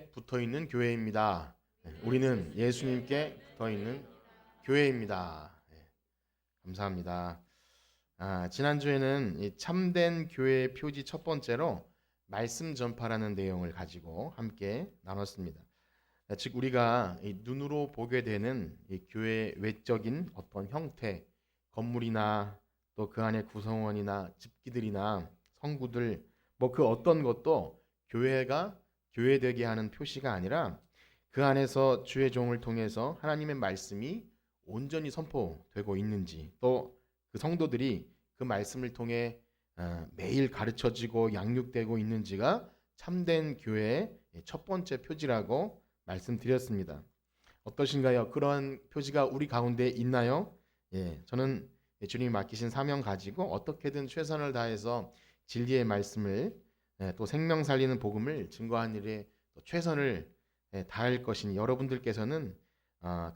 예수님께 붙어 있는 교회입니다. 우리는 예수님께 붙어 있는 교회입니다. 감사합니다. 지난주에는 이 참된 교회의 표지 첫 번째로 말씀 전파라는 내용을 가지고 함께 나눴습니다. 즉 우리가 이 눈으로 보게 되는 이 교회의 외적인 어떤 형태, 건물이나 또 그 안에 구성원이나 집기들이나 성구들 뭐 그 어떤 것도 교회가 교회되게 하는 표시가 아니라 그 안에서 주의 종을 통해서 하나님의 말씀이 온전히 선포되고 있는지 또 그 성도들이 그 말씀을 통해 매일 가르쳐지고 양육되고 있는지가 참된 교회의 첫 번째 표지라고 말씀드렸습니다. 어떠신가요? 그런 표지가 우리 가운데 있나요? 저는 주님이 맡기신 사명 가지고 어떻게든 최선을 다해서 진리의 말씀을 또 생명 살리는 복음을 증거하는 일에 최선을 다할 것이니 여러분들께서는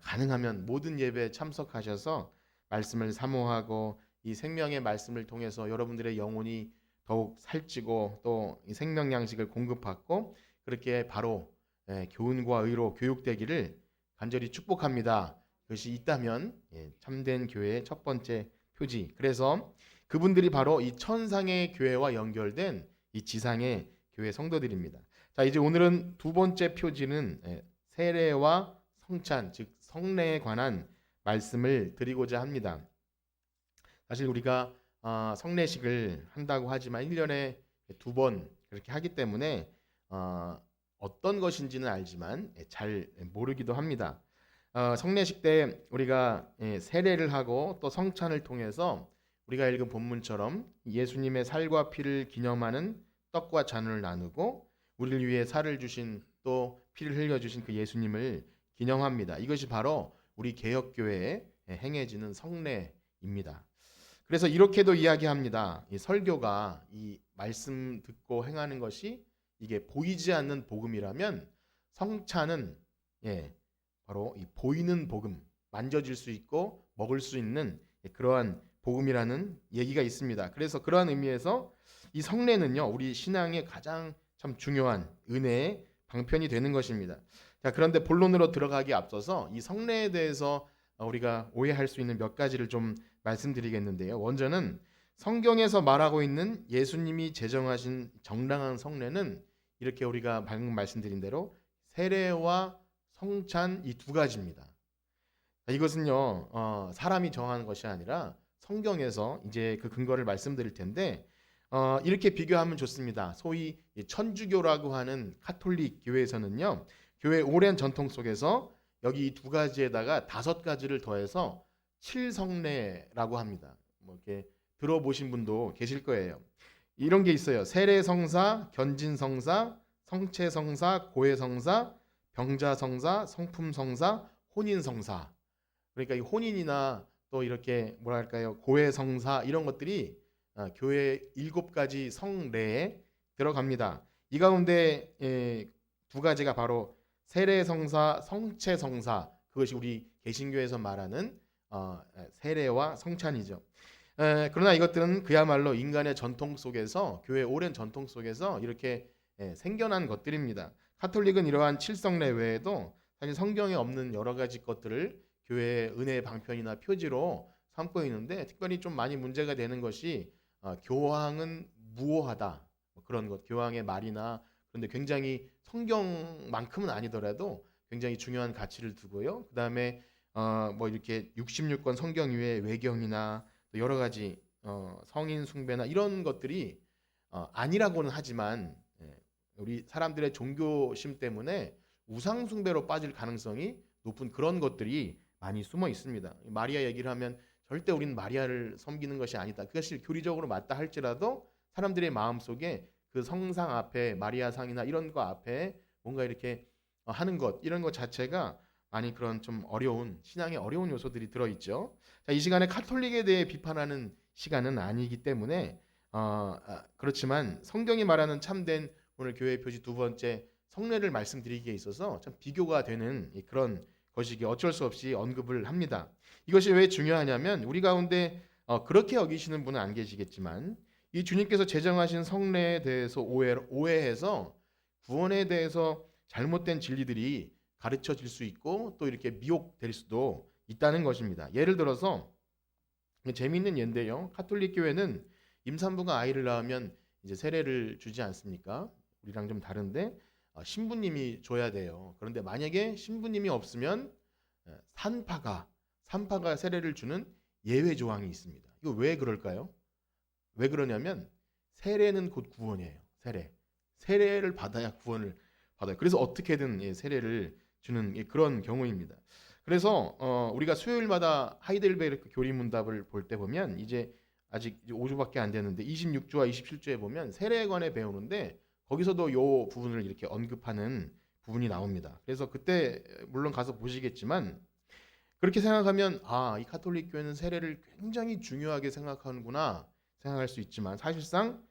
가능하면 모든 예배에 참석하셔서 말씀을 사모하고 이 생명의 말씀을 통해서 여러분들의 영혼이 더욱 살찌고 또 이 생명 양식을 공급받고 그렇게 바로 교훈과 의로 교육되기를 간절히 축복합니다. 그것이 있다면 참된 교회의 첫 번째 표지. 그래서 그분들이 바로 이 천상의 교회와 연결된 이 지상의 교회 성도들입니다. 자, 이제 오늘은 두 번째 표지는 세례와 성찬, 즉 성례에 관한 말씀을 드리고자 합니다. 사실 우리가 성례식을 한다고 하지만 1년에 두 번 그렇게 하기 때문에 어떤 것인지는 알지만 잘 모르기도 합니다. 성례식 때 우리가 세례를 하고 또 성찬을 통해서 우리가 읽은 본문처럼 예수님의 살과 피를 기념하는 떡과 잔을 나누고 우리를 위해 살을 주신 또 피를 흘려주신 그 예수님을 기념합니다. 이것이 바로 우리 개혁교회에 행해지는 성례입니다. 그래서 이렇게도 이야기합니다. 이 설교가 이 말씀 듣고 행하는 것이 이게 보이지 않는 복음이라면 성찬은 바로 이 보이는 복음, 만져질 수 있고 먹을 수 있는 그러한 복음이라는 얘기가 있습니다. 그래서 그러한 의미에서 이 성례는요 우리 신앙의 가장 참 중요한 은혜의 방편이 되는 것입니다. 자, 그런데 본론으로 들어가기 앞서서 이 성례에 대해서 우리가 오해할 수 있는 몇 가지를 좀 말씀드리겠는데요. 먼저는 성경에서 말하고 있는 예수님이 제정하신 정당한 성례는 이렇게 우리가 방금 말씀드린 대로 세례와 성찬 이 두 가지입니다. 이것은요 사람이 정하는 것이 아니라 성경에서 이제 그 근거를 말씀드릴 텐데 이렇게 비교하면 좋습니다. 소위 천주교라고 하는 가톨릭 교회에서는요 교회 오랜 전통 속에서 여기 이 두 가지에다가 다섯 가지를 더해서 칠성례라고 합니다. 뭐 이렇게 들어보신 분도 계실 거예요. 이런 게 있어요. 세례성사, 견진성사, 성체성사, 고해성사, 병자성사, 성품성사, 혼인성사. 그러니까 이 혼인이나 또 이렇게 뭐랄까요 고해성사 이런 것들이 교회 7가지 성례에 들어갑니다. 이 가운데 두 가지가 바로 세례성사, 성체성사 그것이 우리 개신교에서 말하는 세례와 성찬이죠. 그러나 이것들은 그야말로 인간의 전통 속에서 교회 오랜 전통 속에서 이렇게 생겨난 것들입니다. 가톨릭은 이러한 칠성례 외에도 사실 성경에 없는 여러 가지 것들을 교회의 은혜의 방편이나 표지로 삼고 있는데 특별히 좀 많이 문제가 되는 것이 교황은 무오하다 그런 것, 교황의 말이나 그런데 굉장히 성경만큼은 아니더라도 굉장히 중요한 가치를 두고요. 그 다음에 뭐 이렇게 66권 성경 위에 외경이나 또 여러 가지 성인 숭배나 이런 것들이 아니라고는 하지만 우리 사람들의 종교심 때문에 우상 숭배로 빠질 가능성이 높은 그런 것들이 많이 숨어 있습니다. 마리아 얘기를 하면 절대 우리는 마리아를 섬기는 것이 아니다. 그것이 교리적으로 맞다 할지라도 사람들의 마음속에 그 성상 앞에 마리아 상이나 이런 거 앞에 뭔가 이렇게 하는 것 이런 것 자체가 많이 그런 좀 어려운 신앙의 어려운 요소들이 들어있죠. 자, 이 시간에 카톨릭에 대해 비판하는 시간은 아니기 때문에 그렇지만 성경이 말하는 참된 오늘 교회 표지 두 번째 성례를 말씀드리기에 있어서 참 비교가 되는 그런 것이기에 어쩔 수 없이 언급을 합니다. 이것이 왜 중요하냐면 우리 가운데 그렇게 여기시는 분은 안 계시겠지만 이 주님께서 제정하신 성례에 대해서 오해해서 구원에 대해서 잘못된 진리들이 가르쳐질 수 있고 또 이렇게 미혹될 수도 있다는 것입니다. 예를 들어서 재미있는 예인데요. 가톨릭 교회는 임산부가 아이를 낳으면 이제 세례를 주지 않습니까? 우리랑 좀 다른데 신부님이 줘야 돼요. 그런데 만약에 신부님이 없으면 산파가 세례를 주는 예외 조항이 있습니다. 이거 왜 그럴까요? 왜 그러냐면 세례는 곧 구원이에요. 세례를 받아야 구원을 받아요. 그래서 어떻게든 세례를 주는 그런 경우입니다. 그래서 우리가 수요일마다 하이델베르크 교리문답을 볼 때 보면 이제 아직 5주밖에 안 되는데 26주와 27주에 보면 세례에 관해 배우는데 거기서도 요 부분을 이렇게 언급하는 부분이 나옵니다. 그래서 그때 물론 가서 보시겠지만 그렇게 생각하면 이 가톨릭 교회는 세례를 굉장히 중요하게 생각하는구나 생각할 수 있지만 사실상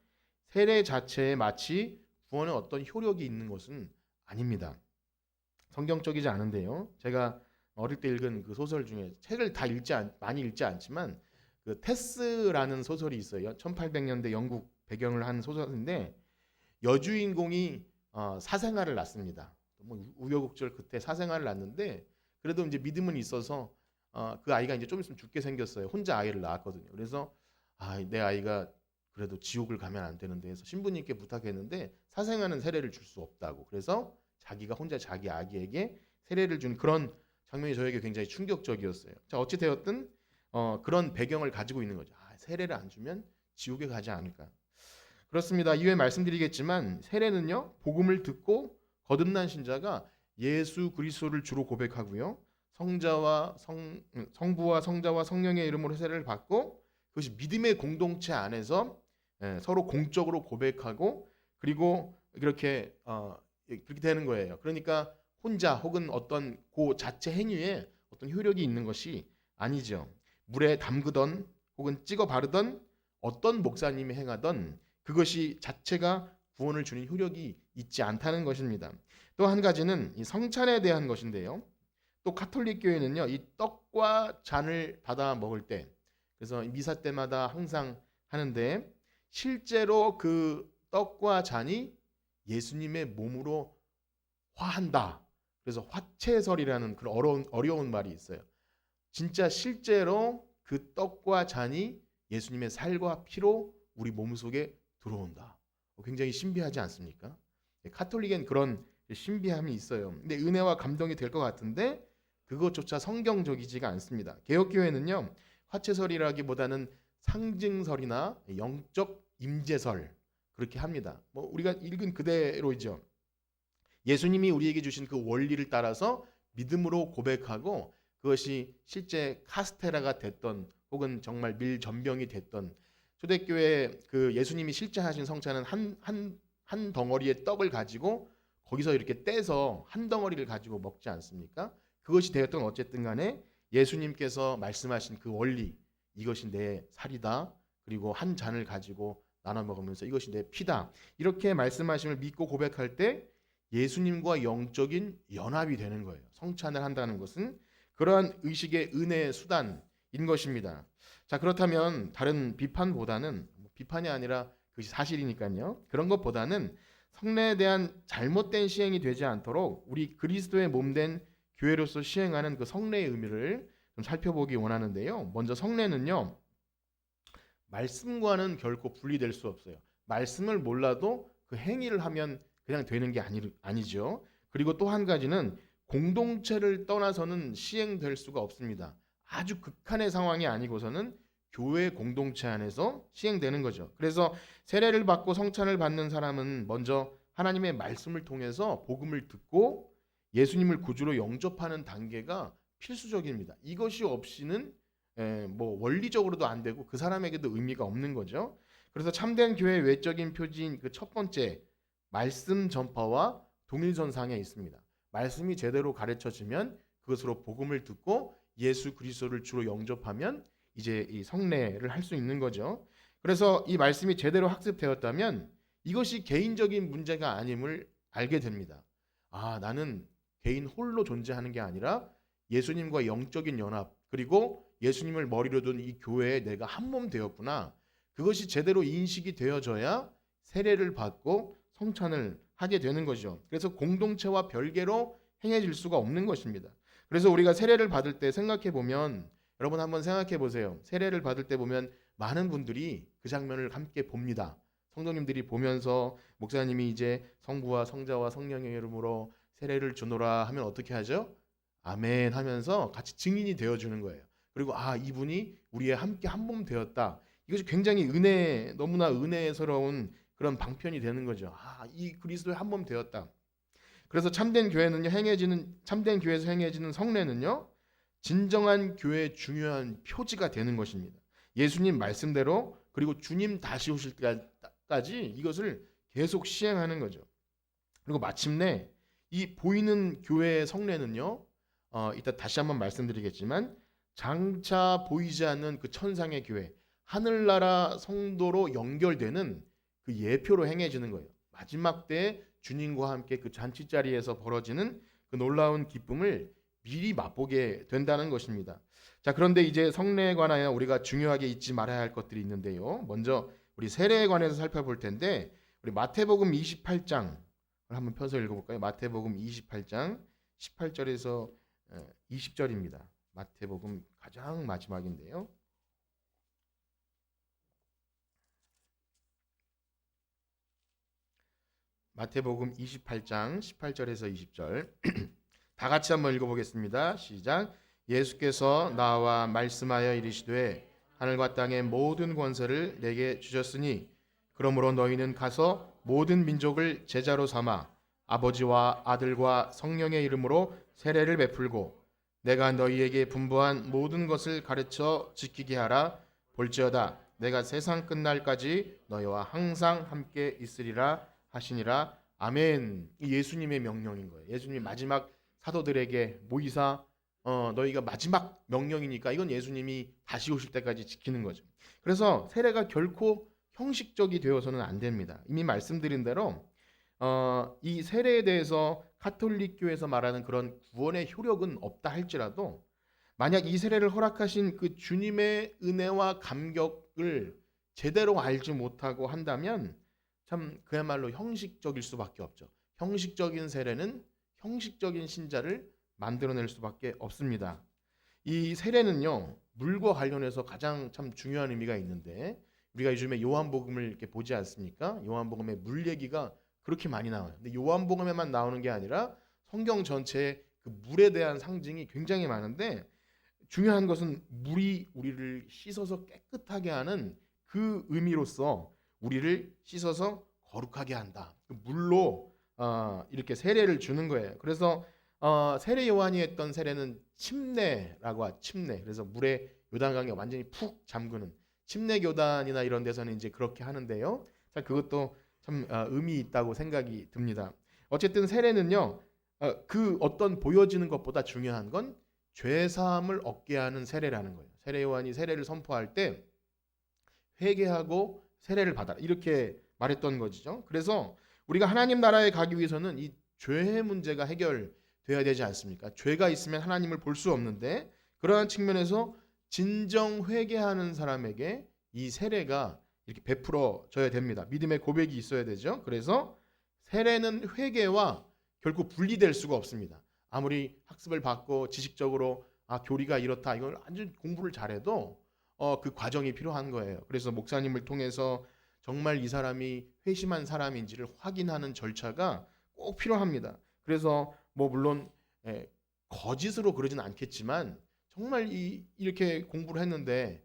세례 자체에 마치 구원에 어떤 효력이 있는 것은 아닙니다. 성경적이지 않은데요. 제가 어릴 때 읽은 그 소설 중에 책을 다 많이 읽지 않지만 그 테스라는 소설이 있어요. 1800년대 영국 배경을 한 소설인데 여주인공이 사생아를 낳습니다. 뭐 우여곡절 끝에 사생아를 낳는데 그래도 이제 믿음은 있어서 그 아이가 이제 좀 있으면 죽게 생겼어요. 혼자 아이를 낳았거든요. 그래서 내 아이가 그래도 지옥을 가면 안 되는데 해서 신부님께 부탁했는데 사생아는 세례를 줄 수 없다고. 그래서 자기가 혼자 자기 아기에게 세례를 준 그런 장면이 저에게 굉장히 충격적이었어요. 자, 어찌 되었든 그런 배경을 가지고 있는 거죠. 세례를 안 주면 지옥에 가지 않을까. 그렇습니다. 이후에 말씀드리겠지만 세례는요. 복음을 듣고 거듭난 신자가 예수 그리스도를 주로 고백하고요. 성부와 성자와 성령의 이름으로 세례를 받고 그것이 믿음의 공동체 안에서 서로 공적으로 고백하고 그리고 그렇게 되는 거예요. 그러니까 혼자 혹은 어떤 그 자체 행위에 어떤 효력이 있는 것이 아니죠. 물에 담그던 혹은 찍어 바르던 어떤 목사님이 행하던 그것이 자체가 구원을 주는 효력이 있지 않다는 것입니다. 또 한 가지는 이 성찬에 대한 것인데요. 또 가톨릭 교회는요, 이 떡과 잔을 받아 먹을 때, 그래서 미사 때마다 항상 하는데 실제로 그 떡과 잔이 예수님의 몸으로 화한다. 그래서 화채설이라는 그런 어려운 말이 있어요. 진짜 실제로 그 떡과 잔이 예수님의 살과 피로 우리 몸속에 들어온다. 굉장히 신비하지 않습니까? 가톨릭엔 그런 신비함이 있어요. 근데 은혜와 감동이 될 것 같은데 그것조차 성경적이지가 않습니다. 개혁교회는요. 화채설이라기보다는 상징설이나 영적 임재설 그렇게 합니다. 뭐 우리가 읽은 그대로이죠. 예수님이 우리에게 주신 그 원리를 따라서 믿음으로 고백하고 그것이 실제 카스테라가 됐던 혹은 정말 밀전병이 됐던 초대교회 그 예수님이 실제 하신 성찬은 한 덩어리의 떡을 가지고 거기서 이렇게 떼서 한 덩어리를 가지고 먹지 않습니까? 그것이 되었던 어쨌든 간에 예수님께서 말씀하신 그 원리 이것이 내 살이다. 그리고 한 잔을 가지고 나눠 먹으면서 이것이 내 피다. 이렇게 말씀하심을 믿고 고백할 때 예수님과 영적인 연합이 되는 거예요. 성찬을 한다는 것은 그러한 의식의 은혜의 수단인 것입니다. 자, 그렇다면 다른 비판보다는 비판이 아니라 그것이 사실이니까요. 그런 것보다는 성례에 대한 잘못된 시행이 되지 않도록 우리 그리스도의 몸된 교회로서 시행하는 그 성례의 의미를 좀 살펴보기 원하는데요. 먼저 성례는요. 말씀과는 결코 분리될 수 없어요. 말씀을 몰라도 그 행위를 하면 그냥 되는 게 아니죠. 그리고 또 한 가지는 공동체를 떠나서는 시행될 수가 없습니다. 아주 극한의 상황이 아니고서는 교회 공동체 안에서 시행되는 거죠. 그래서 세례를 받고 성찬을 받는 사람은 먼저 하나님의 말씀을 통해서 복음을 듣고 예수님을 구주로 영접하는 단계가 필수적입니다. 이것이 없이는 뭐 원리적으로도 안 되고 그 사람에게도 의미가 없는 거죠. 그래서 참된 교회의 외적인 표지인 그 첫 번째 말씀 전파와 동일선상에 있습니다. 말씀이 제대로 가르쳐지면 그것으로 복음을 듣고 예수 그리스도를 주로 영접하면 이제 이 성례를 할 수 있는 거죠. 그래서 이 말씀이 제대로 학습되었다면 이것이 개인적인 문제가 아님을 알게 됩니다. 나는 개인 홀로 존재하는 게 아니라 예수님과 영적인 연합 그리고 예수님을 머리로 둔 이 교회에 내가 한 몸 되었구나. 그것이 제대로 인식이 되어져야 세례를 받고 성찬을 하게 되는 거죠. 그래서 공동체와 별개로 행해질 수가 없는 것입니다. 그래서 우리가 세례를 받을 때 생각해 보면, 여러분 한번 생각해 보세요. 세례를 받을 때 보면 많은 분들이 그 장면을 함께 봅니다. 성도님들이 보면서 목사님이 이제 성부와 성자와 성령의 이름으로 세례를 주노라 하면 어떻게 하죠? 아멘 하면서 같이 증인이 되어주는 거예요. 그리고 이분이 우리의 함께 한 몸 되었다. 이것이 굉장히 너무나 은혜스러운 그런 방편이 되는 거죠. 이 그리스도의 한 몸 되었다. 그래서 참된 교회에서 행해지는 성례는요, 진정한 교회의 중요한 표지가 되는 것입니다. 예수님 말씀대로, 그리고 주님 다시 오실 때까지 이것을 계속 시행하는 거죠. 그리고 마침내 이 보이는 교회의 성례는요, 이따 다시 한번 말씀드리겠지만, 장차 보이지 않는 그 천상의 교회, 하늘나라 성도로 연결되는 그 예표로 행해지는 거예요. 마지막 때 주님과 함께 그 잔치자리에서 벌어지는 그 놀라운 기쁨을 미리 맛보게 된다는 것입니다. 자, 그런데 이제 성례에 관하여 우리가 중요하게 잊지 말아야 할 것들이 있는데요. 먼저 우리 세례에 관해서 살펴볼 텐데, 우리 마태복음 28장을 한번 펴서 읽어볼까요? 마태복음 28장 18절에서 20절입니다. 마태복음 가장 마지막인데요. 마태복음 28장 18절에서 20절 다 같이 한번 읽어보겠습니다. 시작. 예수께서 나와 말씀하여 이르시되 하늘과 땅의 모든 권세를 내게 주셨으니 그러므로 너희는 가서 모든 민족을 제자로 삼아 아버지와 아들과 성령의 이름으로 세례를 베풀고 내가 너희에게 분부한 모든 것을 가르쳐 지키게 하라. 볼지어다 내가 세상 끝날까지 너희와 항상 함께 있으리라 하시니라. 아멘. 예수님의 명령인 거예요. 예수님이 마지막 사도들에게 모이사 너희가 마지막 명령이니까 이건 예수님이 다시 오실 때까지 지키는 거죠. 그래서 세례가 결코 형식적이 되어서는 안 됩니다. 이미 말씀드린 대로 이 세례에 대해서 가톨릭 교회에서 말하는 그런 구원의 효력은 없다 할지라도, 만약 이 세례를 허락하신 그 주님의 은혜와 감격을 제대로 알지 못하고 한다면 참 그야말로 형식적일 수밖에 없죠. 형식적인 세례는 형식적인 신자를 만들어낼 수밖에 없습니다. 이 세례는요, 물과 관련해서 가장 참 중요한 의미가 있는데, 우리가 요즘에 요한복음을 이렇게 보지 않습니까? 요한복음에 물 얘기가 그렇게 많이 나와요. 근데 요한복음에만 나오는 게 아니라 성경 전체에 그 물에 대한 상징이 굉장히 많은데, 중요한 것은 물이 우리를 씻어서 깨끗하게 하는 그 의미로서 우리를 씻어서 거룩하게 한다. 그 물로 이렇게 세례를 주는 거예요. 그래서 세례 요한이 했던 세례는 침례라고 하죠. 침례. 그래서 물에 요단강에 완전히 푹 잠그는 침례 교단이나 이런 데서는 이제 그렇게 하는데요. 자, 그것도 참 의미 있다고 생각이 듭니다. 어쨌든 세례는요, 그 어떤 보여지는 것보다 중요한 건 죄 사함을 얻게 하는 세례라는 거예요. 세례 요한이 세례를 선포할 때 회개하고 세례를 받아라 이렇게 말했던 것이죠. 그래서 우리가 하나님 나라에 가기 위해서는 이 죄의 문제가 해결돼야 되지 않습니까? 죄가 있으면 하나님을 볼 수 없는데, 그러한 측면에서 진정 회개하는 사람에게 이 세례가 이렇게 베풀어져야 됩니다. 믿음의 고백이 있어야 되죠. 그래서 세례는 회개와 결코 분리될 수가 없습니다. 아무리 학습을 받고 지식적으로 교리가 이렇다, 이걸 아주 공부를 잘해도 그 과정이 필요한 거예요. 그래서 목사님을 통해서 정말 이 사람이 회심한 사람인지를 확인하는 절차가 꼭 필요합니다. 그래서 물론 거짓으로 그러진 않겠지만 정말 이렇게 공부를 했는데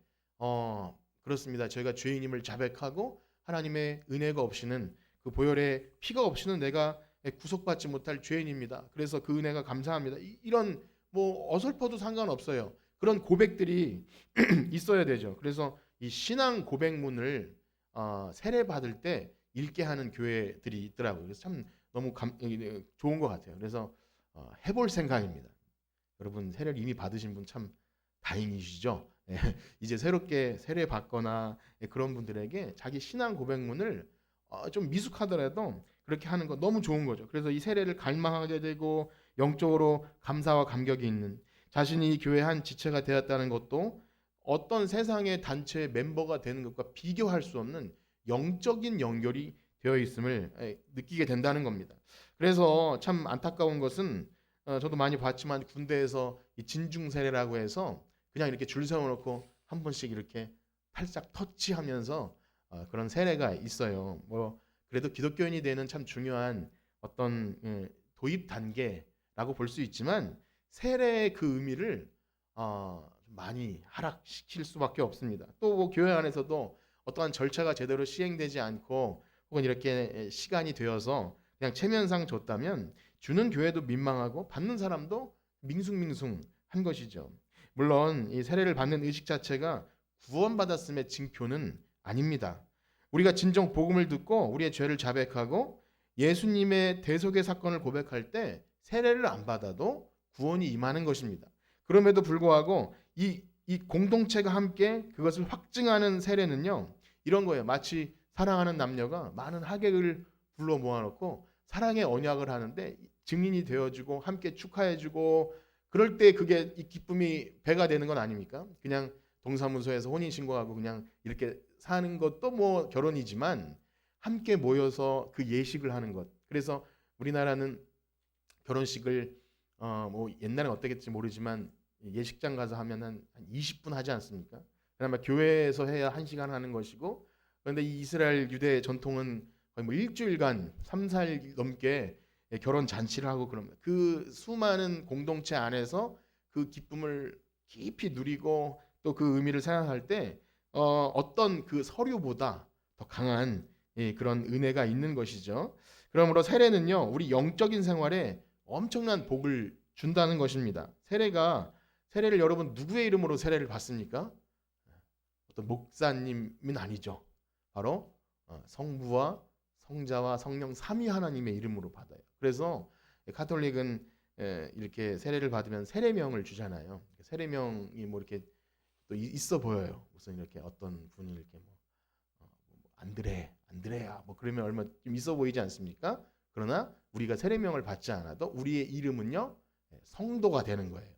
그렇습니다. 저희가 죄인임을 자백하고 하나님의 은혜가 없이는, 그 보혈의 피가 없이는 내가 구속받지 못할 죄인입니다. 그래서 그 은혜가 감사합니다. 이런 어설퍼도 상관없어요. 그런 고백들이 있어야 되죠. 그래서 이 신앙 고백문을 세례 받을 때 읽게 하는 교회들이 있더라고요. 그래서 참 너무 좋은 것 같아요. 그래서 해볼 생각입니다. 여러분 세례를 이미 받으신 분 참 다행이시죠. 이제 새롭게 세례 받거나 그런 분들에게 자기 신앙 고백문을 좀 미숙하더라도 그렇게 하는 거 너무 좋은 거죠. 그래서 이 세례를 갈망하게 되고 영적으로 감사와 감격이 있는, 자신이 이 교회 한 지체가 되었다는 것도 어떤 세상의 단체의 멤버가 되는 것과 비교할 수 없는 영적인 연결이 되어 있음을 느끼게 된다는 겁니다. 그래서 참 안타까운 것은 저도 많이 봤지만 군대에서 이 진중 세례라고 해서 그냥 이렇게 줄 세워놓고 한 번씩 이렇게 팔짝 터치하면서 그런 세례가 있어요. 뭐 그래도 기독교인이 되는 참 중요한 어떤 도입 단계라고 볼 수 있지만 세례의 그 의미를 많이 하락시킬 수밖에 없습니다. 또뭐 교회 안에서도 어떠한 절차가 제대로 시행되지 않고 혹은 이렇게 시간이 되어서 그냥 체면상 줬다면 주는 교회도 민망하고 받는 사람도 밍숭밍숭한 것이죠. 물론 이 세례를 받는 의식 자체가 구원받았음의 징표는 아닙니다. 우리가 진정 복음을 듣고 우리의 죄를 자백하고 예수님의 대속의 사건을 고백할 때 세례를 안 받아도 구원이 임하는 것입니다. 그럼에도 불구하고 이 공동체가 함께 그것을 확증하는 세례는요, 이런 거예요. 마치 사랑하는 남녀가 많은 하객을 불러 모아놓고 사랑의 언약을 하는데 증인이 되어주고 함께 축하해주고 그럴 때 그게 이 기쁨이 배가 되는 건 아닙니까? 그냥 동사무소에서 혼인신고하고 그냥 이렇게 사는 것도 뭐 결혼이지만 함께 모여서 그 예식을 하는 것. 그래서 우리나라는 결혼식을 뭐 옛날엔 어땠겠지 모르지만 예식장 가서 하면 한 20분 하지 않습니까? 그다음에 교회에서 해야 1시간 하는 것이고, 그런데 이 이스라엘 유대 전통은 거의 뭐 일주일간 3, 4일 넘게 결혼 잔치를 하고 그럽니다. 그 수많은 공동체 안에서 그 기쁨을 깊이 누리고 또 그 의미를 생각할 때 어떤 그 서류보다 더 강한 그런 은혜가 있는 것이죠. 그러므로 세례는요, 우리 영적인 생활에 엄청난 복을 준다는 것입니다. 세례를 여러분 누구의 이름으로 세례를 받습니까? 어떤 목사님은 아니죠. 바로 성부와 성자와 성령 삼위 하나님의 이름으로 받아요. 그래서 가톨릭은 이렇게 세례를 받으면 세례명을 주잖아요. 세례명이 뭐 이렇게 또 있어 보여요. 무슨 이렇게 어떤 분이 이렇게 안드레야 뭐 그러면 얼마 좀 있어 보이지 않습니까? 그러나 우리가 세례명을 받지 않아도 우리의 이름은요, 성도가 되는 거예요.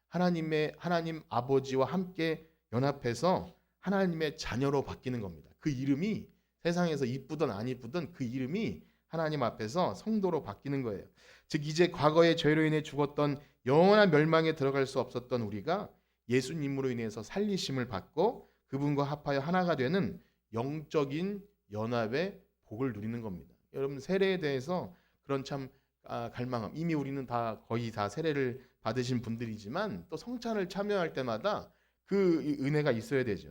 하나님 아버지와 함께 연합해서 하나님의 자녀로 바뀌는 겁니다. 그 이름이 세상에서 이쁘든 안 이쁘든 그 이름이 하나님 앞에서 성도로 바뀌는 거예요. 즉 이제 과거의 죄로 인해 죽었던 영원한 멸망에 들어갈 수 없었던 우리가 예수님으로 인해서 살리심을 받고 그분과 합하여 하나가 되는 영적인 연합의 복을 누리는 겁니다. 여러분 세례에 대해서 그런 참 갈망함, 이미 우리는 다 거의 다 세례를 받으신 분들이지만 또 성찬을 참여할 때마다 그 은혜가 있어야 되죠.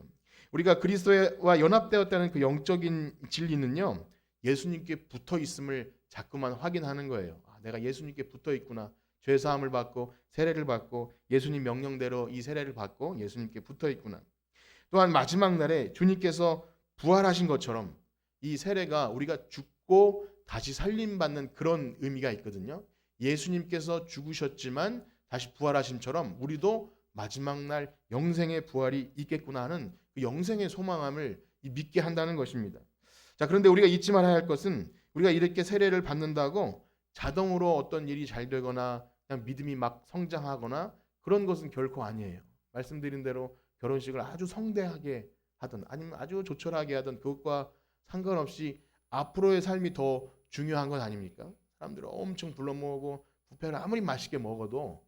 우리가 그리스도와 연합되었다는 그 영적인 진리는요, 예수님께 붙어 있음을 자꾸만 확인하는 거예요. 내가 예수님께 붙어 있구나. 죄 사함을 받고 세례를 받고 예수님 명령대로 이 세례를 받고 예수님께 붙어 있구나. 또한 마지막 날에 주님께서 부활하신 것처럼 이 세례가 우리가 죽고 다시 살림받는 그런 의미가 있거든요. 예수님께서 죽으셨지만 다시 부활하심처럼 우리도 마지막 날 영생의 부활이 있겠구나 하는 그 영생의 소망함을 믿게 한다는 것입니다. 자, 그런데 우리가 잊지 말아야 할 것은 우리가 이렇게 세례를 받는다고 자동으로 어떤 일이 잘 되거나 그냥 믿음이 막 성장하거나 그런 것은 결코 아니에요. 말씀드린 대로 결혼식을 아주 성대하게 하든 아니면 아주 조촐하게 하든 그것과 상관없이 앞으로의 삶이 더 중요한 건 아닙니까? 사람들을 엄청 불러 모으고 뷔페를 아무리 맛있게 먹어도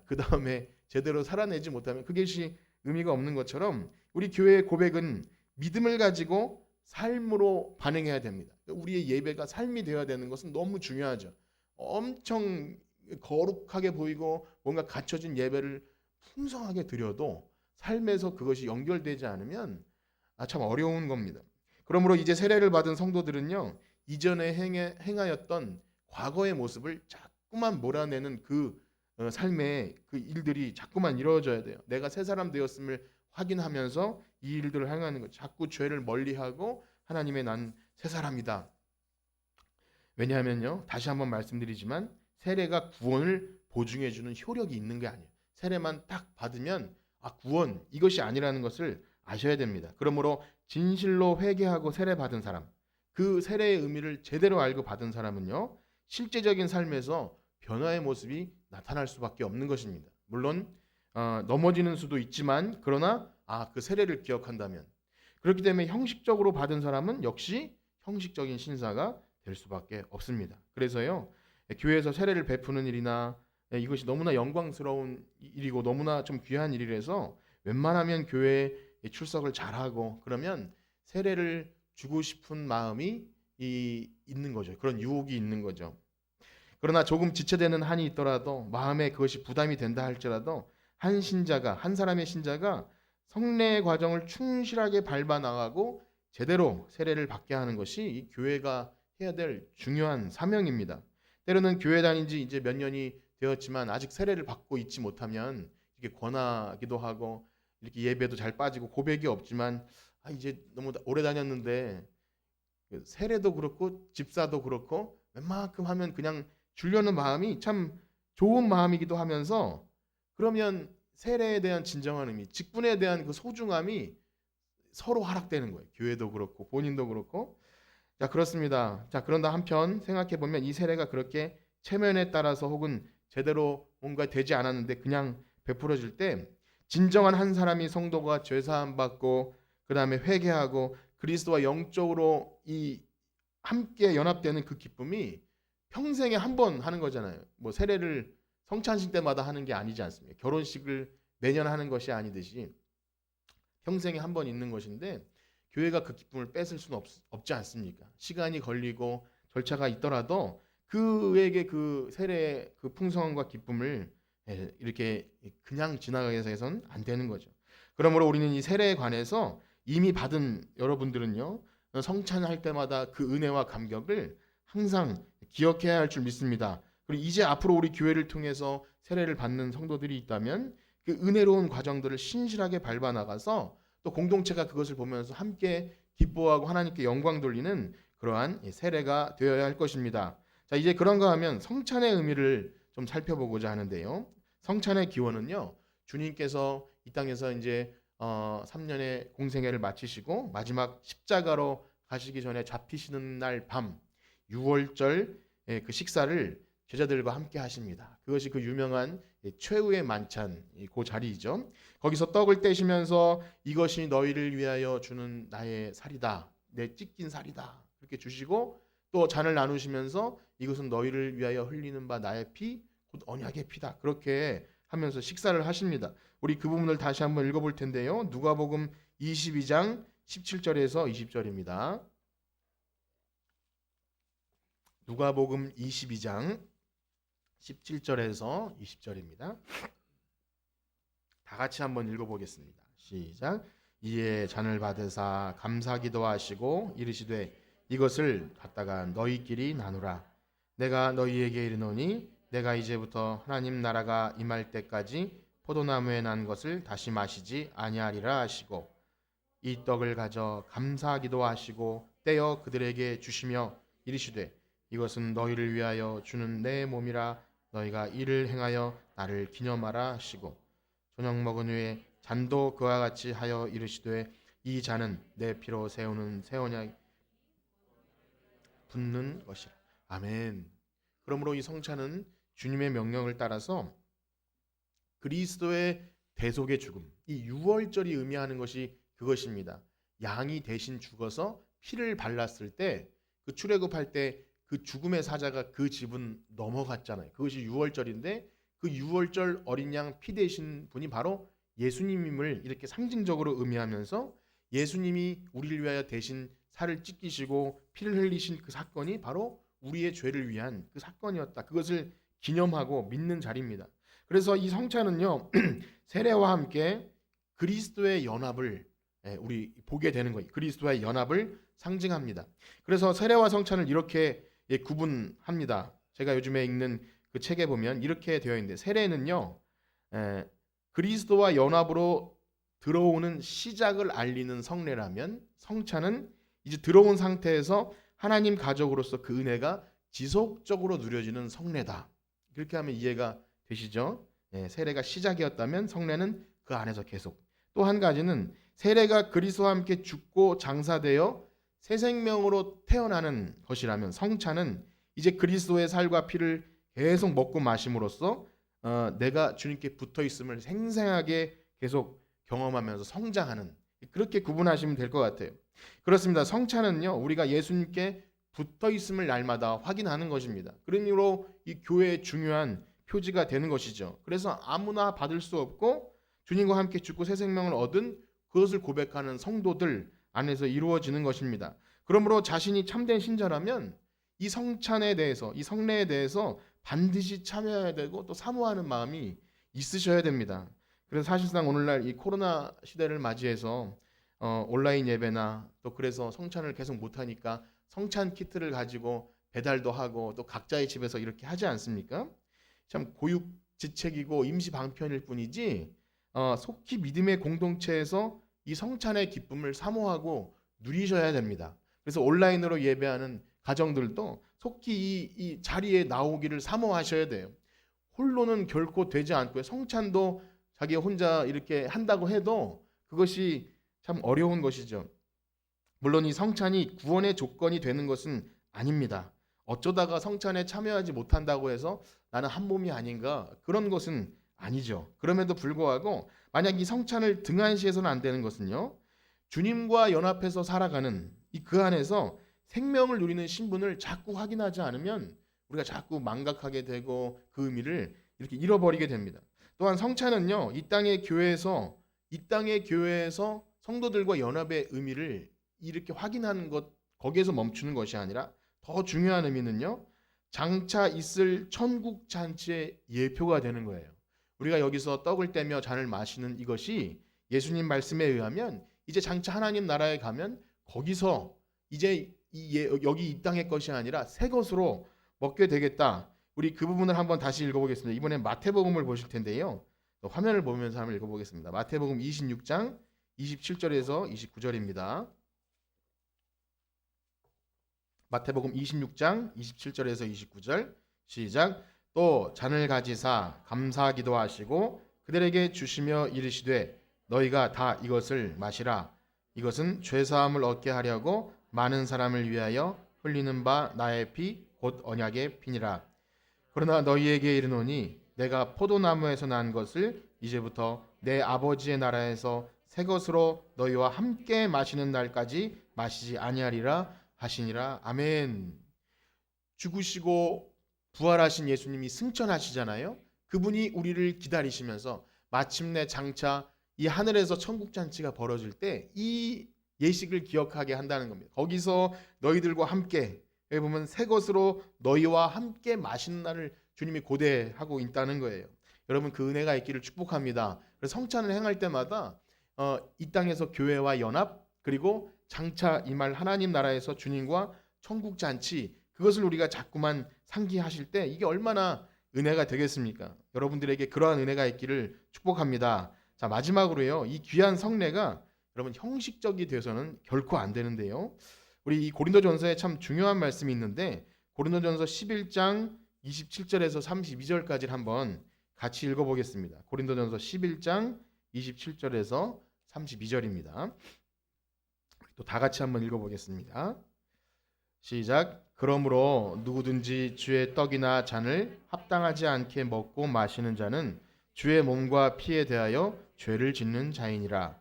그 다음에 제대로 살아내지 못하면 그것이 의미가 없는 것처럼 우리 교회의 고백은 믿음을 가지고 삶으로 반응해야 됩니다. 우리의 예배가 삶이 되어야 되는 것은 너무 중요하죠. 엄청 거룩하게 보이고 뭔가 갖춰진 예배를 풍성하게 드려도 삶에서 그것이 연결되지 않으면 참 어려운 겁니다. 그러므로 이제 세례를 받은 성도들은요, 이전에 행하였던 과거의 모습을 자꾸만 몰아내는 그 삶의 그 일들이 자꾸만 이루어져야 돼요. 내가 새 사람 되었음을 확인하면서 이 일들을 행하는 것. 자꾸 죄를 멀리하고 하나님의 난 새 사람이다. 왜냐하면요, 다시 한번 말씀드리지만 세례가 구원을 보증해주는 효력이 있는 게 아니에요. 세례만 딱 받으면 구원 이것이 아니라는 것을 아셔야 됩니다. 그러므로 진실로 회개하고 세례 받은 사람, 그 세례의 의미를 제대로 알고 받은 사람은요, 실제적인 삶에서 변화의 모습이 나타날 수밖에 없는 것입니다. 물론 넘어지는 수도 있지만 그러나 그 세례를 기억한다면, 그렇기 때문에 형식적으로 받은 사람은 역시 형식적인 신사가 될 수밖에 없습니다. 그래서요, 교회에서 세례를 베푸는 일이나 이것이 너무나 영광스러운 일이고 너무나 좀 귀한 일이라서 웬만하면 교회에 출석을 잘하고 그러면 세례를 주고 싶은 마음이 있는 거죠. 그런 유혹이 있는 거죠. 그러나 조금 지체되는 한이 있더라도 마음에 그것이 부담이 된다 할지라도 한 사람의 신자가 성례의 과정을 충실하게 밟아 나가고 제대로 세례를 받게 하는 것이 이 교회가 해야 될 중요한 사명입니다. 때로는 교회 다닌 지 이제 몇 년이 되었지만 아직 세례를 받고 있지 못하면 이게 권하기도 하고 이렇게 예배도 잘 빠지고 고백이 없지만 이제 너무 오래 다녔는데 세례도 그렇고 집사도 그렇고 웬만큼 하면 그냥 주려는 마음이 참 좋은 마음이기도 하면서 그러면 세례에 대한 진정한 의미, 직분에 대한 그 소중함이 서로 하락되는 거예요. 교회도 그렇고 본인도 그렇고. 자, 그렇습니다. 자, 그런다 한편 생각해 보면 이 세례가 그렇게 체면에 따라서 혹은 제대로 뭔가 되지 않았는데 그냥 베풀어질 때 진정한 한 사람이 성도가 죄 사함 받고 그다음에 회개하고 그리스도와 영적으로 이 함께 연합되는 그 기쁨이 평생에 한 번 하는 거잖아요. 뭐 세례를 성찬식 때마다 하는 게 아니지 않습니까? 결혼식을 매년 하는 것이 아니듯이 평생에 한 번 있는 것인데 교회가 그 기쁨을 뺏을 수는 없지 않습니까? 시간이 걸리고 절차가 있더라도 그에게 그 세례의 그 풍성함과 기쁨을 이렇게 그냥 지나가게 해서는 안 되는 거죠. 그러므로 우리는 이 세례에 관해서 이미 받은 여러분들은요, 성찬할 때마다 그 은혜와 감격을 항상 기억해야 할 줄 믿습니다. 그리고 이제 앞으로 우리 교회를 통해서 세례를 받는 성도들이 있다면 그 은혜로운 과정들을 신실하게 밟아 나가서 또 공동체가 그것을 보면서 함께 기뻐하고 하나님께 영광 돌리는 그러한 세례가 되어야 할 것입니다. 자, 이제 그런가 하면 성찬의 의미를 좀 살펴보고자 하는데요. 성찬의 기원은요, 주님께서 이 땅에서 이제 3년의 공생애를 마치시고 마지막 십자가로 가시기 전에 잡히시는 날 밤 6월절 그 식사를 제자들과 함께 하십니다. 그것이 그 유명한 최후의 만찬 그 자리이죠. 거기서 떡을 떼시면서 이것이 너희를 위하여 주는 나의 살이다. 내 찢긴 살이다. 그렇게 주시고 또 잔을 나누시면서 이것은 너희를 위하여 흘리는 바 나의 피, 곧 언약의 피다. 그렇게 하면서 식사를 하십니다. 우리 그 부분을 다시 한번 읽어볼 텐데요. 누가복음 22장 17절에서 20절입니다. 누가복음 22장 17절에서 20절입니다. 다 같이 한번 읽어보겠습니다. 시작. 이에 잔을 받으사 감사기도 하시고 이르시되 이것을 갖다가 너희끼리 나누라. 내가 너희에게 이르노니 내가 이제부터 하나님 나라가 임할 때까지 포도나무에 난 것을 다시 마시지 아니하리라 하시고 이 떡을 가져 감사하기도 하시고 떼어 그들에게 주시며 이르시되 이것은 너희를 위하여 주는 내 몸이라 너희가 이를 행하여 나를 기념하라 하시고 저녁 먹은 후에 잔도 그와 같이 하여 이르시되 이 잔은 내 피로 세우는 새 언약이 붙는 것이라. 아멘. 그러므로 이 성찬은 주님의 명령을 따라서 그리스도의 대속의 죽음, 이 유월절이 의미하는 것이 그것입니다. 양이 대신 죽어서 피를 발랐을 때 그 출애굽할 때 그 죽음의 사자가 그 집은 넘어갔잖아요. 그것이 유월절인데 그 유월절 어린 양 피 대신 분이 바로 예수님임을 이렇게 상징적으로 의미하면서 예수님이 우리를 위하여 대신 살을 찢기시고 피를 흘리신 그 사건이 바로 우리의 죄를 위한 그 사건이었다. 그것을 기념하고 믿는 자리입니다. 그래서 이 성찬은요 세례와 함께 그리스도의 연합을 우리 보게 되는 거예요. 그리스도와의 연합을 상징합니다. 그래서 세례와 성찬을 이렇게 구분합니다. 제가 요즘에 읽는 그 책에 보면 이렇게 되어 있는데 세례는요 그리스도와 연합으로 들어오는 시작을 알리는 성례라면 성찬은 이제 들어온 상태에서 하나님 가족으로서 그 은혜가 지속적으로 누려지는 성례다. 그렇게 하면 이해가 되시죠? 세례가 시작이었다면 성례는 그 안에서 계속. 또 한 가지는 세례가 그리스도와 함께 죽고 장사되어 새 생명으로 태어나는 것이라면 성찬은 이제 그리스도의 살과 피를 계속 먹고 마심으로써 내가 주님께 붙어 있음을 생생하게 계속 경험하면서 성장하는 그렇게 구분하시면 될 것 같아요. 그렇습니다. 성찬은요, 우리가 예수님께 붙어 있음을 날마다 확인하는 것입니다. 그런 이유로 이 교회의 중요한 표지가 되는 것이죠. 그래서 아무나 받을 수 없고 주님과 함께 죽고 새 생명을 얻은 그것을 고백하는 성도들 안에서 이루어지는 것입니다. 그러므로 자신이 참된 신자라면 이 성찬에 대해서, 이 성례에 대해서 반드시 참여해야 되고 또 사모하는 마음이 있으셔야 됩니다. 그래서 사실상 오늘날 이 코로나 시대를 맞이해서 온라인 예배나 또 그래서 성찬을 계속 못하니까 성찬 키트를 가지고 배달도 하고 또 각자의 집에서 이렇게 하지 않습니까? 참 고육지책이고 임시방편일 뿐이지 속히 믿음의 공동체에서 이 성찬의 기쁨을 사모하고 누리셔야 됩니다. 그래서 온라인으로 예배하는 가정들도 속히 이 자리에 나오기를 사모하셔야 돼요. 홀로는 결코 되지 않고요. 성찬도 자기 혼자 이렇게 한다고 해도 그것이 참 어려운 것이죠. 물론 이 성찬이 구원의 조건이 되는 것은 아닙니다. 어쩌다가 성찬에 참여하지 못한다고 해서 나는 한 몸이 아닌가, 그런 것은 아니죠. 그럼에도 불구하고 만약 이 성찬을 등한시해서는 안 되는 것은요, 주님과 연합해서 살아가는 그 안에서 생명을 누리는 신분을 자꾸 확인하지 않으면 우리가 자꾸 망각하게 되고 그 의미를 이렇게 잃어버리게 됩니다. 또한 성찬은요, 이 땅의 교회에서 성도들과 연합의 의미를 이렇게 확인하는 것, 거기에서 멈추는 것이 아니라 더 중요한 의미는요, 장차 있을 천국 잔치의 예표가 되는 거예요. 우리가 여기서 떡을 떼며 잔을 마시는 이것이 예수님 말씀에 의하면 이제 장차 하나님 나라에 가면 거기서 이제 여기 이 땅의 것이 아니라 새 것으로 먹게 되겠다. 우리 그 부분을 한번 다시 읽어보겠습니다. 이번엔 마태복음을 보실 텐데요. 화면을 보면서 한번 읽어보겠습니다. 마태복음 26장 27절에서 29절입니다. 마태복음 26장 27절에서 29절 시작. 또 잔을 가지사 감사하기도 하시고 그들에게 주시며 이르시되 너희가 다 이것을 마시라. 이것은 죄사함을 얻게 하려고 많은 사람을 위하여 흘리는 바 나의 피 곧 언약의 피니라. 그러나 너희에게 이르노니 내가 포도나무에서 난 것을 이제부터 내 아버지의 나라에서 새 것으로 너희와 함께 마시는 날까지 마시지 아니하리라 하시니라. 아멘. 죽으시고 부활하신 예수님이 승천하시잖아요. 그분이 우리를 기다리시면서 마침내 장차 이 하늘에서 천국 잔치가 벌어질 때 이 예식을 기억하게 한다는 겁니다. 거기서 너희들과 함께, 여기 보면 새 것으로 너희와 함께 마시는 날을 주님이 고대하고 있다는 거예요. 여러분 그 은혜가 있기를 축복합니다. 그래서 성찬을 행할 때마다 이 땅에서 교회와 연합, 그리고 장차 임할 하나님 나라에서 주님과 천국 잔치, 그것을 우리가 자꾸만 상기하실 때 이게 얼마나 은혜가 되겠습니까? 여러분들에게 그러한 은혜가 있기를 축복합니다. 자, 마지막으로요, 이 귀한 성례가 여러분 형식적이 돼서는 결코 안 되는데요. 우리 이 고린도전서에 참 중요한 말씀이 있는데 고린도전서 11장 27절에서 32절까지를 한번 같이 읽어보겠습니다. 고린도전서 11장 27절에서 32절입니다. 또 다 같이 한번 읽어보겠습니다. 시작. 그러므로 누구든지 주의 떡이나 잔을 합당하지 않게 먹고 마시는 자는 주의 몸과 피에 대하여 죄를 짓는 자이니라.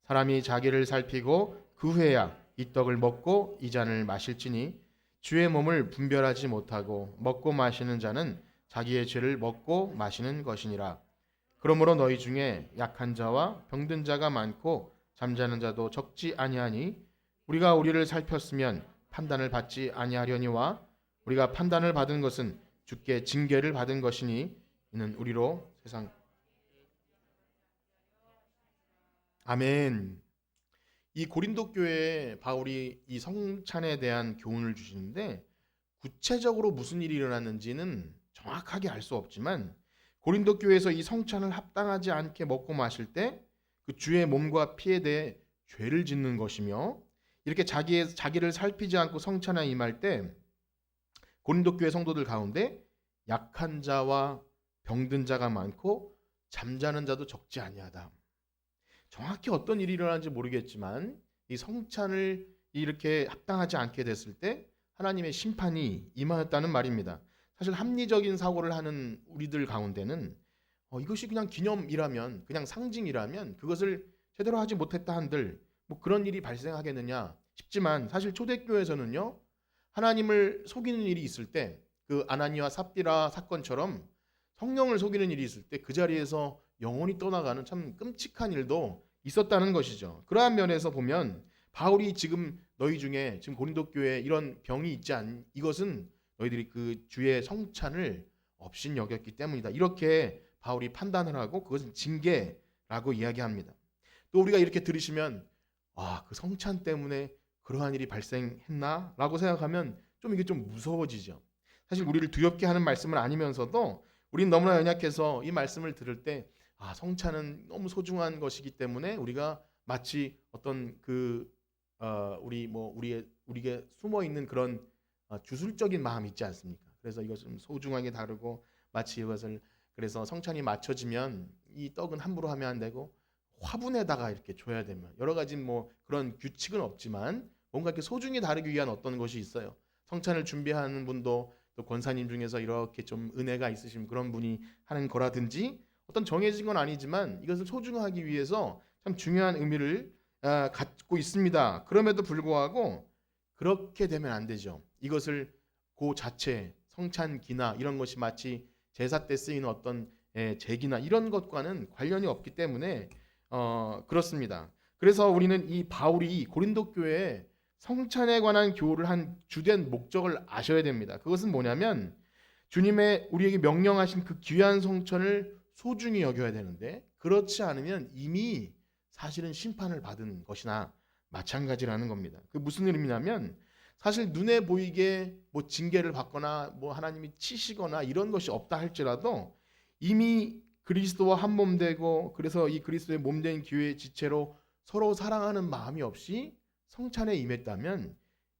사람이 자기를 살피고 그 후에야 이 떡을 먹고 이 잔을 마실지니 주의 몸을 분별하지 못하고 먹고 마시는 자는 자기의 죄를 먹고 마시는 것이니라. 그러므로 너희 중에 약한 자와 병든 자가 많고 잠자는 자도 적지 아니하니 우리가 우리를 살폈으면 판단을 받지 아니하려니와 우리가 판단을 받은 것은 주께 징계를 받은 것이니 이는 우리로 세상. 아멘. 이 고린도 교회에 바울이 이 성찬에 대한 교훈을 주시는데 구체적으로 무슨 일이 일어났는지는 정확하게 알 수 없지만 고린도 교회에서 이 성찬을 합당하지 않게 먹고 마실 때 그 주의 몸과 피에 대해 죄를 짓는 것이며, 이렇게 자기를 살피지 않고 성찬에 임할 때 고린도 교회 성도들 가운데 약한 자와 병든 자가 많고 잠자는 자도 적지 아니하다. 정확히 어떤 일이 일어나는지 모르겠지만 이 성찬을 이렇게 합당하지 않게 됐을 때 하나님의 심판이 임하였다는 말입니다. 사실 합리적인 사고를 하는 우리들 가운데는 이것이 그냥 기념이라면, 그냥 상징이라면 그것을 제대로 하지 못했다 한들 뭐 그런 일이 발생하겠느냐 싶지만 사실 초대교회에서는요 하나님을 속이는 일이 있을 때 그 아나니와 삽비라 사건처럼 성령을 속이는 일이 있을 때 그 자리에서 영혼이 떠나가는 참 끔찍한 일도 있었다는 것이죠. 그러한 면에서 보면 바울이 지금 너희 중에 지금 고린도 교회에 이런 병이 있지 않 이것은 너희들이 그 주의 성찬을 없인 여겼기 때문이다. 이렇게 바울이 판단을 하고 그것은 징계라고 이야기합니다. 또 우리가 이렇게 들으시면 그 성찬 때문에 그러한 일이 발생했나라고 생각하면 좀 이게 좀 무서워지죠. 사실 우리를 두렵게 하는 말씀은 아니면서도 우리는 너무나 연약해서 이 말씀을 들을 때 성찬은 너무 소중한 것이기 때문에 우리가 마치 어떤 우리에게 숨어 있는 그런 주술적인 마음이 있지 않습니까? 그래서 이것을 소중하게 다루고 마치 이것을 그래서 성찬이 맞춰지면 이 떡은 함부로 하면 안 되고 화분에다가 이렇게 줘야 되면 여러 가지 뭐 그런 규칙은 없지만 뭔가 이렇게 소중히 다루기 위한 어떤 것이 있어요. 성찬을 준비하는 분도 또 권사님 중에서 이렇게 좀 은혜가 있으신 그런 분이 하는 거라든지 어떤 정해진 건 아니지만 이것을 소중하기 위해서 참 중요한 의미를 갖고 있습니다. 그럼에도 불구하고 그렇게 되면 안 되죠. 이것을 그 자체 성찬기나 이런 것이 마치 제사 때 쓰이는 어떤 제기나 이런 것과는 관련이 없기 때문에 그렇습니다. 그래서 우리는 이 바울이 고린도 교회에 성찬에 관한 교훈을 한 주된 목적을 아셔야 됩니다. 그것은 뭐냐면 주님의 우리에게 명령하신 그 귀한 성찬을 소중히 여겨야 되는데 그렇지 않으면 이미 사실은 심판을 받은 것이나 마찬가지라는 겁니다. 그 무슨 의미냐면 사실 눈에 보이게 뭐 징계를 받거나 뭐 하나님이 치시거나 이런 것이 없다 할지라도 이미 그리스도와 한 몸 되고 그래서 이 그리스도의 몸 된 교회의 지체로 서로 사랑하는 마음이 없이 성찬에 임했다면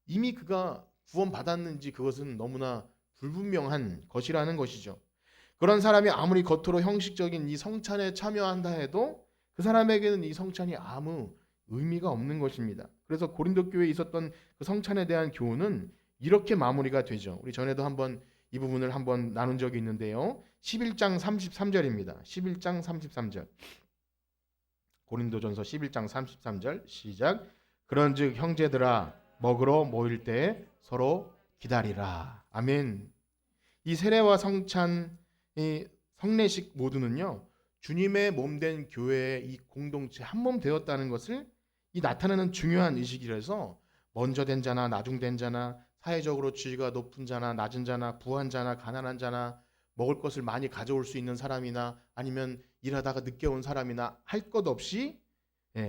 이미 그가 구원받았는지 그것은 너무나 불분명한 것이라는 것이죠. 그런 사람이 아무리 겉으로 형식적인 이 성찬에 참여한다 해도 그 사람에게는 이 성찬이 아무 의미가 없는 것입니다. 그래서 고린도 교회에 있었던 그 성찬에 대한 교훈은 이렇게 마무리가 되죠. 우리 전에도 한번 이 부분을 한번 나눈 적이 있는데요. 11장 33절입니다. 11장 33절. 고린도전서 11장 33절 시작. 그런즉 형제들아 먹으러 모일 때 서로 기다리라. 아멘. 이 세례와 성찬, 이 성례식 모두는요. 주님의 몸된 교회의 이 공동체 한 몸 되었다는 것을 이 나타내는 중요한 의식이라서 먼저 된 자나 나중 된 자나 사회적으로 지위가 높은 자나 낮은 자나 부한 자나 가난한 자나 먹을 것을 많이 가져올 수 있는 사람이나 아니면 일하다가 늦게 온 사람이나 할 것 없이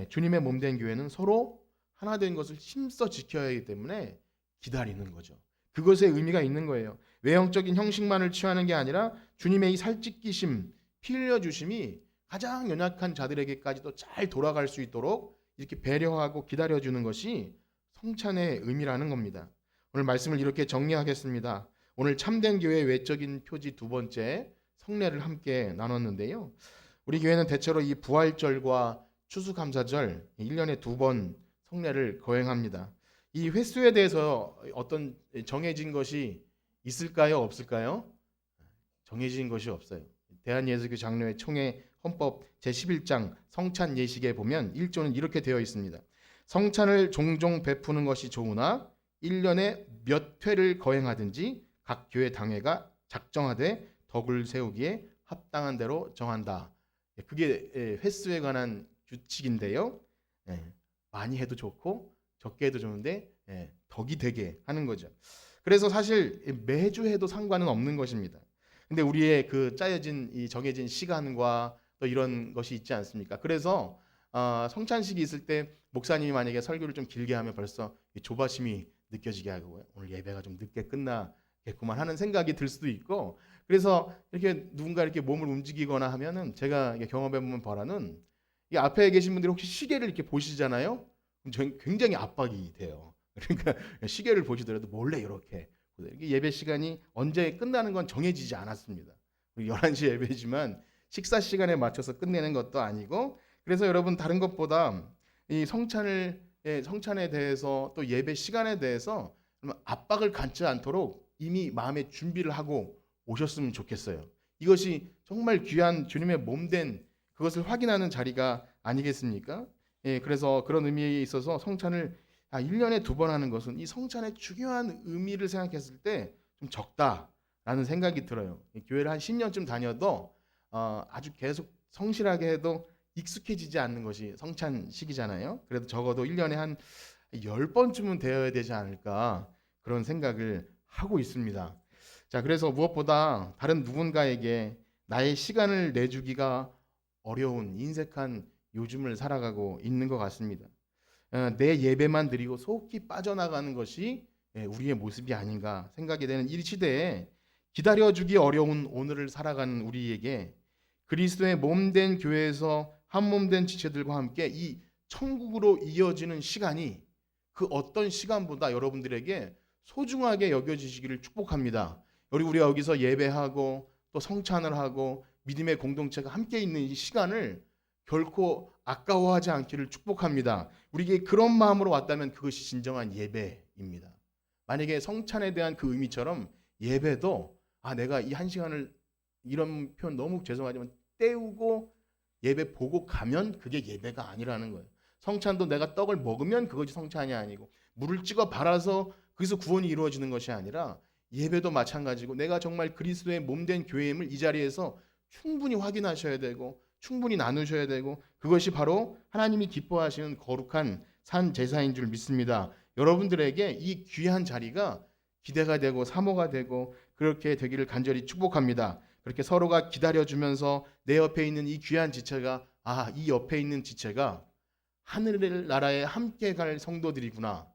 주님의 몸된 교회는 서로 하나 된 것을 힘써 지켜야 하기 때문에 기다리는 거죠. 그것에 의미가 있는 거예요. 외형적인 형식만을 취하는 게 아니라 주님의 이 살찌기심, 피 흘려주심이 가장 연약한 자들에게까지도 잘 돌아갈 수 있도록 이렇게 배려하고 기다려주는 것이 성찬의 의미라는 겁니다. 오늘 말씀을 이렇게 정리하겠습니다. 오늘 참된 교회의 외적인 표지 두 번째 성례를 함께 나눴는데요. 우리 교회는 대체로 이 부활절과 추수감사절 1년에 2번 성례를 거행합니다. 이 횟수에 대해서 어떤 정해진 것이 있을까요? 없을까요? 정해진 것이 없어요. 대한예수교 장로회 총회 헌법 제11장 성찬 예식에 보면 1조는 이렇게 되어 있습니다. 성찬을 종종 베푸는 것이 좋으나 1년에 몇 회를 거행하든지 각 교회 당회가 작정하되 덕을 세우기에 합당한 대로 정한다. 그게 횟수에 관한 규칙인데요. 많이 해도 좋고 적게 해도 좋은데 덕이 되게 하는 거죠. 그래서 사실 매주 해도 상관은 없는 것입니다. 근데 우리의 그 짜여진 이 정해진 시간과 또 이런 것이 있지 않습니까? 그래서 성찬식이 있을 때 목사님이 만약에 설교를 좀 길게 하면 벌써 조바심이 느껴지게 하고 오늘 예배가 좀 늦게 끝나겠구만 하는 생각이 들 수도 있고 그래서 이렇게 누군가 이렇게 몸을 움직이거나 하면은 제가 경험해 보면 바라는 이 앞에 계신 분들이 혹시 시계를 이렇게 보시잖아요. 그럼 굉장히 압박이 돼요. 그러니까 시계를 보시더라도 몰래 이렇게 예배 시간이 언제 끝나는 건 정해지지 않았습니다. 11시 예배지만 식사 시간에 맞춰서 끝내는 것도 아니고 그래서 여러분 다른 것보다 이 성찬에 대해서 또 예배 시간에 대해서 압박을 갖지 않도록 이미 마음의 준비를 하고 오셨으면 좋겠어요. 이것이 정말 귀한 주님의 몸된 그것을 확인하는 자리가 아니겠습니까? 예, 그래서 그런 의미에 있어서 성찬을 1년에 2번 하는 것은 이 성찬의 중요한 의미를 생각했을 때 좀 적다라는 생각이 들어요. 교회를 한 10년쯤 다녀도 아주 계속 성실하게 해도 익숙해지지 않는 것이 성찬식이잖아요. 그래도 적어도 1년에 한 10번쯤은 되어야 되지 않을까 그런 생각을 하고 있습니다. 자, 그래서 무엇보다 다른 누군가에게 나의 시간을 내주기가 어려운 인색한 요즘을 살아가고 있는 것 같습니다. 내 예배만 드리고 속히 빠져나가는 것이 우리의 모습이 아닌가 생각이 되는 이 시대에 기다려주기 어려운 오늘을 살아가는 우리에게 그리스도의 몸된 교회에서 한 몸된 지체들과 함께 이 천국으로 이어지는 시간이 그 어떤 시간보다 여러분들에게 소중하게 여겨지시기를 축복합니다. 우리 여기서 예배하고 또 성찬을 하고 믿음의 공동체가 함께 있는 이 시간을 결코 아까워하지 않기를 축복합니다. 우리에게 그런 마음으로 왔다면 그것이 진정한 예배입니다. 만약에 성찬에 대한 그 의미처럼 예배도 내가 이 한 시간을 이런 표현 너무 죄송하지만 때우고 예배 보고 가면 그게 예배가 아니라는 거예요. 성찬도 내가 떡을 먹으면 그것이 성찬이 아니고 물을 찍어 발라서 거기서 구원이 이루어지는 것이 아니라 예배도 마찬가지고 내가 정말 그리스도의 몸된 교회임을 이 자리에서 충분히 확인하셔야 되고 충분히 나누셔야 되고 그것이 바로 하나님이 기뻐하시는 거룩한 산 제사인 줄 믿습니다. 여러분들에게 이 귀한 자리가 기대가 되고 사모가 되고 그렇게 되기를 간절히 축복합니다. 그렇게 서로가 기다려주면서 내 옆에 있는 이 귀한 지체가 이 옆에 있는 지체가 하늘 나라에 함께 갈 성도들이구나.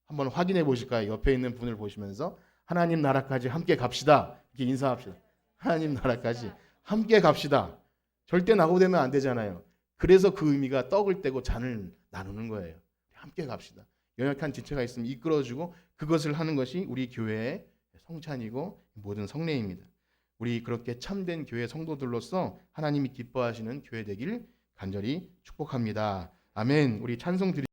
한번 확인해 보실까요? 옆에 있는 분을 보시면서 하나님 나라까지 함께 갑시다. 이렇게 인사합시다. 하나님 나라까지 함께 갑시다. 절대 낙오되면 안 되잖아요. 그래서 그 의미가 떡을 떼고 잔을 나누는 거예요. 함께 갑시다. 연약한 지체가 있으면 이끌어주고 그것을 하는 것이 우리 교회의 성찬이고 모든 성례입니다. 우리 그렇게 참된 교회 성도들로서 하나님이 기뻐하시는 교회 되길 간절히 축복합니다. 아멘. 우리 찬송 드리